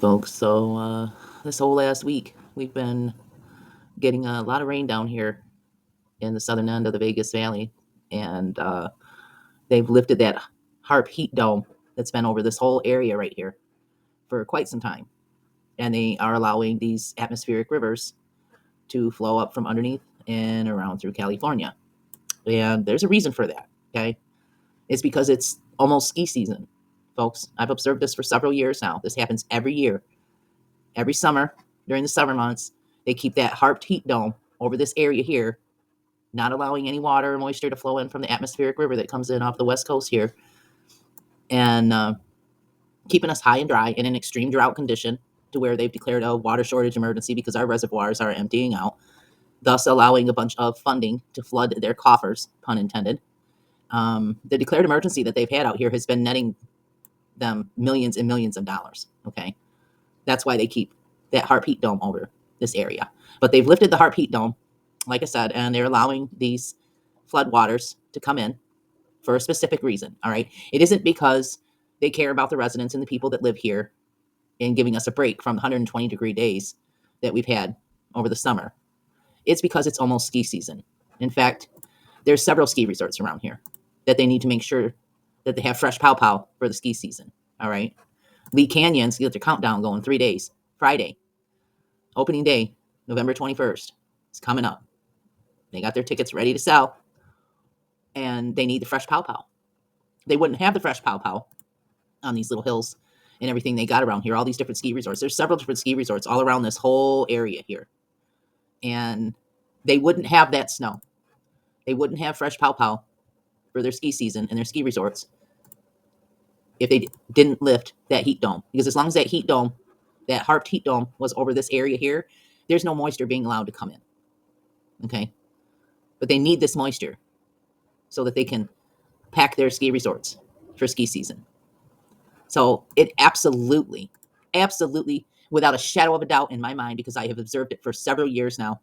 Folks. This whole last week, we've been getting a lot of rain down here in the southern end of the Vegas Valley, and they've lifted that HARP heat dome that's been over this whole area right here for quite some time, and they are allowing these atmospheric rivers to flow up from underneath and around through California. And there's a reason for that. Okay, it's because it's almost ski season, folks. I've observed this for several years now. This happens every year. Every summer, during the summer months, they keep that harped heat dome over this area here, not allowing any water or moisture to flow in from the atmospheric river that comes in off the west coast here, and keeping us high and dry in an extreme drought condition to where they've declared a water shortage emergency because our reservoirs are emptying out, thus allowing a bunch of funding to flood their coffers, pun intended. The declared emergency that they've had out here has been netting them millions and millions of dollars. Okay. That's why they keep that HARP heat dome over this area. But they've lifted the HARP heat dome, like I said, and they're allowing these flood waters to come in for a specific reason. All right. It isn't because they care about the residents and the people that live here and giving us a break from the 120-degree days that we've had over the summer. It's because it's almost ski season. In fact, there's several ski resorts around here that they need to make sure that they have fresh pow pow for the ski season. All right. Lee Canyon's got their countdown going 3 days. Friday, opening day, November 21st. It's coming up. They got their tickets ready to sell, and they need the fresh pow pow. They wouldn't have the fresh pow pow on these little hills and everything they got around here, all these different ski resorts. There's several different ski resorts all around this whole area here. And they wouldn't have that snow. They wouldn't have fresh pow pow for their ski season and their ski resorts if they didn't lift that heat dome. Because as long as that heat dome, that harped heat dome was over this area here, there's no moisture being allowed to come in. Okay. But they need this moisture so that they can pack their ski resorts for ski season. So it absolutely, without a shadow of a doubt in my mind, because I have observed it for several years now,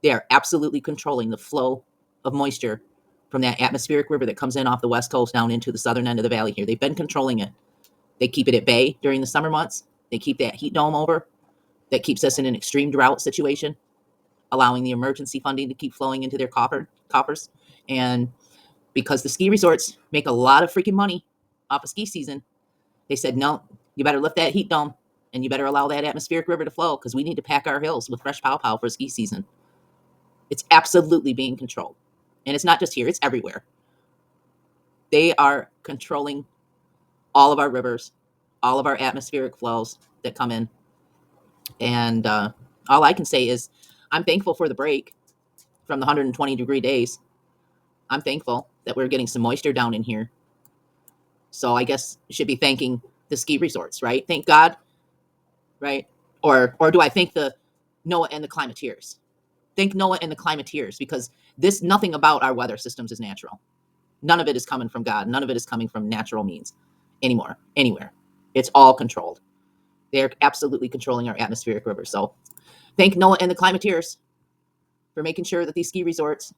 they are absolutely controlling the flow of moisture from that atmospheric river that comes in off the west coast down into the southern end of the valley here. They've been controlling it. They keep it at bay during the summer months. They keep that heat dome over. That keeps us in an extreme drought situation, allowing the emergency funding to keep flowing into their coffers. And because the ski resorts make a lot of freaking money off of ski season, they said, no, you better lift that heat dome and you better allow that atmospheric river to flow because we need to pack our hills with fresh pow pow for ski season. It's absolutely being controlled. And it's not just here, it's everywhere. They are controlling all of our rivers, all of our atmospheric flows that come in. And all I can say is I'm thankful for the break from the 120-degree days. I'm thankful that we're getting some moisture down in here. So I guess you should be thanking the ski resorts, right? Thank God, right? Or do I thank the NOAA and the climateers? Thank NOAA and the climateers because nothing about our weather systems is natural. None of it is coming from God. None of it is coming from natural means anywhere. It's all controlled. They're absolutely controlling our atmospheric rivers. So thank NOAA and the climateers for making sure that these ski resorts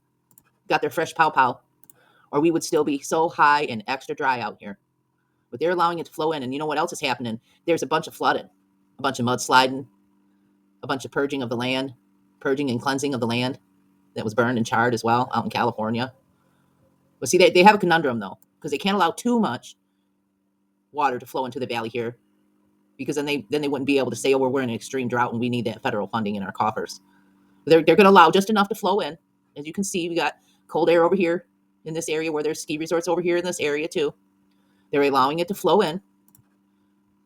got their fresh pow pow, or we would still be so high and extra dry out here. But they're allowing it to flow in. And you know what else is happening? There's a bunch of flooding, a bunch of mudsliding, a bunch of purging of the land, purging and cleansing of the land that was burned and charred as well out in California. But see, they have a conundrum, though, because they can't allow too much water to flow into the valley here because then they wouldn't be able to say, oh, we're in an extreme drought and we need that federal funding in our coffers. They're going to allow just enough to flow in. As you can see, we got cold air over here in this area where there's ski resorts over here in this area too. They're allowing it to flow in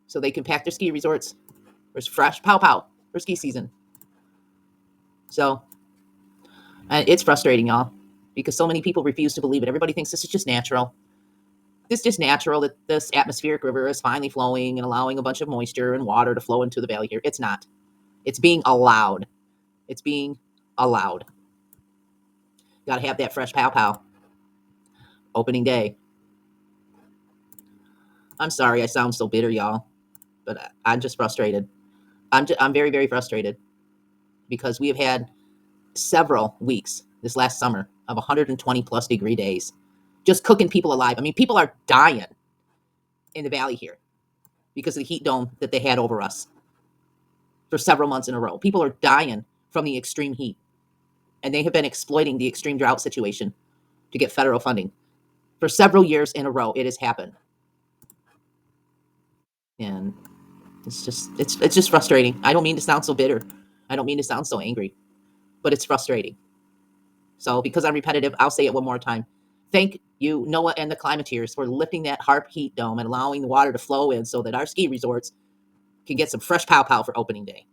so they can pack their ski resorts. There's fresh pow pow for ski season. So it's frustrating, y'all, because so many people refuse to believe it. Everybody thinks this is just natural. It's just natural that this atmospheric river is finally flowing and allowing a bunch of moisture and water to flow into the valley here. It's not. It's being allowed. It's being allowed. Got to have that fresh pow pow. Opening day. I'm sorry I sound so bitter, y'all, but I'm just frustrated. I'm very, very frustrated because we have had several weeks this last summer of 120 plus degree days, just cooking people alive. I mean, people are dying in the valley here. because of the heat dome that they had over us for several months in a row. People are dying from the extreme heat, and they have been exploiting the extreme drought situation to get federal funding. For several years in a row, it has happened. And it's just frustrating. I don't mean to sound so bitter. I don't mean to sound so angry, but it's frustrating. So because I'm repetitive, I'll say it one more time. Thank you, NOAA and the Climateers, for lifting that HARP heat dome and allowing the water to flow in so that our ski resorts can get some fresh pow pow for opening day.